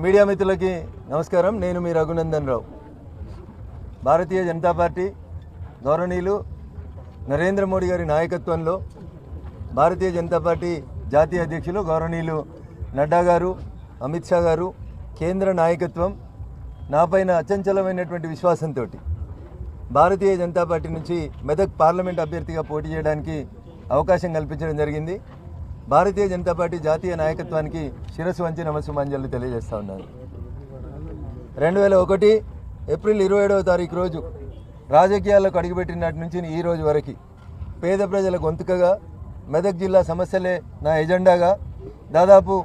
Media మిత్రులకి నమస్కారం. నేను మీ రఘునందన్ రావు. భారతీయ జనతా పార్టీ గౌరవనీయులు నరేంద్ర మోడీ గారి నాయకత్వంలో భారతీయ జనతా పార్టీ జాతీయ అధ్యక్షులు గౌరవనీయులు నడ్డా గారు, అమిత్ షా గారు, కేంద్ర నాయకత్వం నాపైన అచంచలమైనటువంటి విశ్వాసంతో భారతీయ జనతా పార్టీ నుంచి మెదక్ పార్లమెంట్ అభ్యర్థిగా పోటీ చేయడానికి అవకాశం కల్పించడం జరిగింది. భారతీయ జనతా పార్టీ జాతీయ నాయకత్వానికి శిరస్సు వంచి నమస్సుమాంజలు తెలియజేస్తా ఉన్నాను. 2001 ఏప్రిల్ 27వ తారీఖు రోజు రాజకీయాల్లోకి అడుగుపెట్టినటి నుంచి ఈ రోజు వరకు పేద ప్రజల గొంతుకగా మెదక్ జిల్లా సమస్యలే నా ఎజెండాగా దాదాపు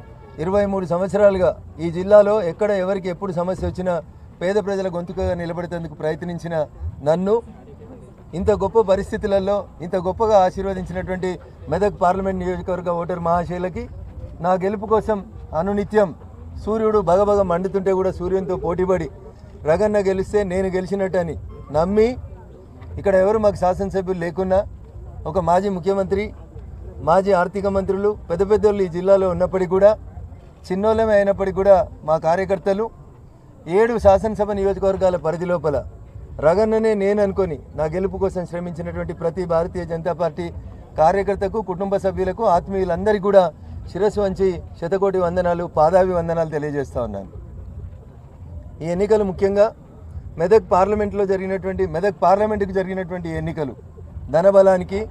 23 సంవత్సరాలుగా ఈ జిల్లాలో ఎక్కడ ఎవరికి ఎప్పుడు సమస్య వచ్చినా పేద ప్రజల గొంతుకగా నిలబడేందుకు ప్రయత్నించిన నన్ను ఇంత గొప్ప పరిస్థితులలో ఇంత గొప్పగా ఆశీర్వదించినటువంటి మెదక్ పార్లమెంట్ నియోజకవర్గ ఓటర్ మహాశయులకి నా గెలుపు కోసం అనునిత్యం సూర్యుడు బగబగ మండుతుంటే కూడా సూర్యునితో పోటీపడి రగన్న గెలిస్తే నేను గెలిచినట్టని నమ్మి ఇక్కడ ఎవరు మాకు శాసనసభ్యులు లేకున్నా ఒక మాజీ ముఖ్యమంత్రి, మాజీ ఆర్థిక మంత్రులు, పెద్ద పెద్దోళ్ళు ఈ జిల్లాలో ఉన్నప్పటికీ కూడా చిన్నోళ్ళమే అయినప్పటికీ కూడా మా కార్యకర్తలు 7 శాసనసభ నియోజకవర్గాల పరిధి లోపల రగన్ననే నేను అనుకొని నా గెలుపు కోసం శ్రమించినటువంటి ప్రతి భారతీయ జనతా పార్టీ కార్యకర్తకు, కుటుంబ సభ్యులకు, ఆత్మీయులందరికీ కూడా శిరస్సు వంచి శతకోటి వందనాలు, పాదాభి వందనాలు తెలియజేస్తూ ఉన్నాను. ఈ ఎన్నికలు ముఖ్యంగా మెదక్ పార్లమెంటుకు జరిగినటువంటి ఎన్నికలు ధనబలానికి,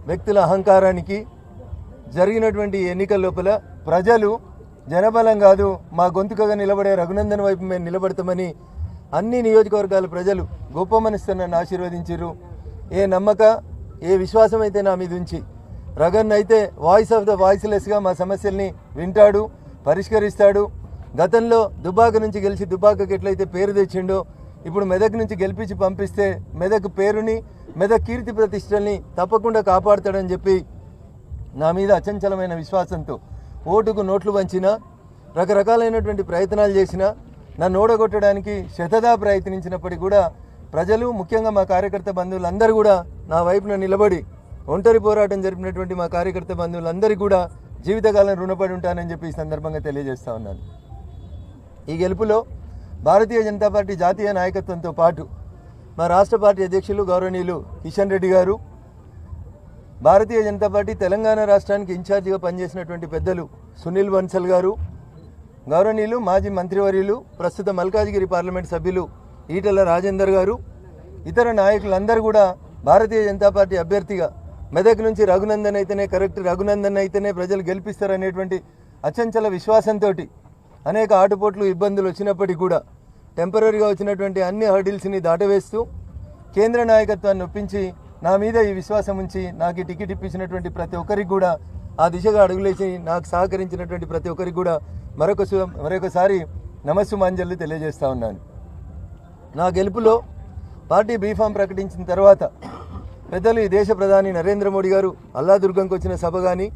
వ్యక్తుల అహంకారానికి జరిగినటువంటి ఎన్నికల లోపల ప్రజలు జనబలం కాదు మా గొంతుకగా నిలబడే రఘునందన్ వైపు మేము నిలబడతామని అన్ని నియోజకవర్గాల ప్రజలు గొప్ప మనసుతో నన్ను ఆశీర్వదించారు. ఏ నమ్మక, ఏ విశ్వాసం అయితే నా మీద ఉంచి రగన్ అయితే వాయిస్ ఆఫ్ ద వాయిస్లెస్గా మా సమస్యల్ని వింటాడు, పరిష్కరిస్తాడు. గతంలో దుబ్బాక నుంచి గెలిచి దుబ్బాకకి ఎట్లయితే పేరు తెచ్చిండో ఇప్పుడు మెదక్ నుంచి గెలిపించి పంపిస్తే మెదక్ పేరుని, మెదక్ కీర్తి ప్రతిష్టల్ని తప్పకుండా కాపాడుతాడని చెప్పి నా మీద అచంచలమైన విశ్వాసంతో ఓటుకు నోట్లు వంచిన, రకరకాలైనటువంటి ప్రయత్నాలు చేసిన, నన్ను ఓడగొట్టడానికి శతదా ప్రయత్నించినప్పటికీ కూడా ప్రజలు, ముఖ్యంగా మా కార్యకర్త బంధువులందరూ కూడా నా వైపున నిలబడి ఒంటరి పోరాటం జరిపినటువంటి మా కార్యకర్త బంధువులందరికీ కూడా జీవితకాలం రుణపడి ఉంటానని చెప్పి ఈ సందర్భంగా తెలియజేస్తా ఉన్నాను. ఈ గెలుపులో భారతీయ జనతా పార్టీ జాతీయ నాయకత్వంతో పాటు మా రాష్ట్ర పార్టీ అధ్యక్షులు గౌరవనీయులు కిషన్ రెడ్డి గారు, భారతీయ జనతా పార్టీ తెలంగాణ రాష్ట్రానికి ఇన్ఛార్జిగా పనిచేసినటువంటి పెద్దలు సునీల్ బన్సల్ గారు, గౌరవనీయులు మాజీ మంత్రివర్యులు ప్రస్తుత మల్కాజ్గిరి పార్లమెంట్ సభ్యులు ఈటెల రాజేందర్ గారు, ఇతర నాయకులందరూ కూడా భారతీయ జనతా పార్టీ అభ్యర్థిగా మెదక్ నుంచి రఘునందన్ అయితేనే కరెక్ట్, రఘునందన్ అయితేనే ప్రజలు గెలిపిస్తారనేటువంటి అచంచల విశ్వాసంతో అనేక ఆటుపోట్లు, ఇబ్బందులు వచ్చినప్పటికీ కూడా టెంపరీగా వచ్చినటువంటి అన్ని హర్డిల్స్ని దాటవేస్తూ కేంద్ర నాయకత్వాన్ని ఒప్పించి నా మీద ఈ విశ్వాసం ఉంచి నాకు ఈ టికెట్ ఇప్పించినటువంటి ప్రతి ఒక్కరికి కూడా, ఆ దిశగా అడుగులేసి నాకు సహకరించినటువంటి ప్రతి ఒక్కరికి కూడా మరొకసారి నమస్సుమాంజలు తెలియజేస్తా ఉన్నాను. నా గెలుపులో పార్టీ బీఫామ్ ప్రకటించిన తర్వాత పెద్దలు ఈ దేశ ప్రధాని నరేంద్ర మోడీ గారు అల్లాదుర్గంకి వచ్చిన సభ కానీ,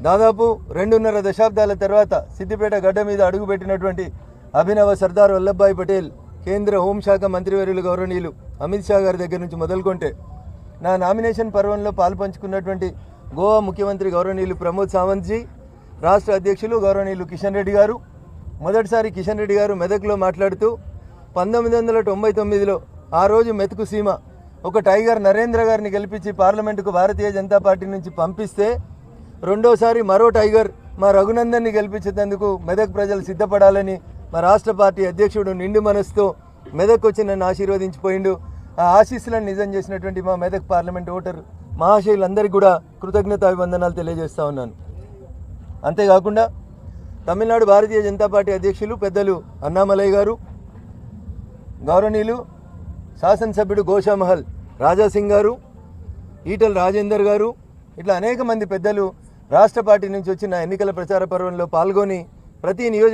దాదాపు 2.5 దశాబ్దాల తర్వాత సిద్దిపేట గడ్డ మీద అడుగుపెట్టినటువంటి అభినవ సర్దార్ వల్లభాయ్ పటేల్, కేంద్ర హోంశాఖ మంత్రివర్యులు గౌరవనీయులు అమిత్ షా గారి దగ్గర నుంచి మొదలుకొంటే నా నామినేషన్ పర్వంలో పాల్పంచుకున్నటువంటి గోవా ముఖ్యమంత్రి గౌరవనీయులు ప్రమోద్ సావంత్జీ, రాష్ట్ర అధ్యక్షులు గౌరవనీయులు కిషన్ రెడ్డి గారు, మొదటిసారి కిషన్ రెడ్డి గారు మెదక్లో మాట్లాడుతూ 1999లో ఆ రోజు మెతుకు సీమ ఒక టైగర్ నరేంద్ర గారిని గెలిపించి పార్లమెంటుకు భారతీయ జనతా పార్టీ నుంచి పంపిస్తే రెండోసారి మరో టైగర్ మా రఘునందన్ని గెలిపించేందుకు మెదక్ ప్రజలు సిద్ధపడాలని మా రాష్ట్ర పార్టీ అధ్యక్షుడు నిండు మనసుతో మెదక్ వచ్చి నన్ను ఆశీర్వదించిపోయిండు. ఆ ఆశీస్సులను నిజం చేసినటువంటి మా మెదక్ పార్లమెంట్ ఓటర్ మహాశయులందరికీ కూడా కృతజ్ఞతాభివందనాలు తెలియజేస్తా ఉన్నాను. అంతేకాకుండా తమిళనాడు భారతీయ జనతా పార్టీ అధ్యక్షులు పెద్దలు అన్నామలై గారు, గౌరవనీయులు శాసనసభ్యుడు గోషామహల్ రాజాసింగ్ గారు, ఈటెల రాజేందర్ గారు, ఇట్లా అనేక మంది పెద్దలు రాష్ట్ర పార్టీ నుంచి వచ్చిన ఎన్నికల ప్రచార పర్వంలో పాల్గొని ప్రతి నియోజకవర్గం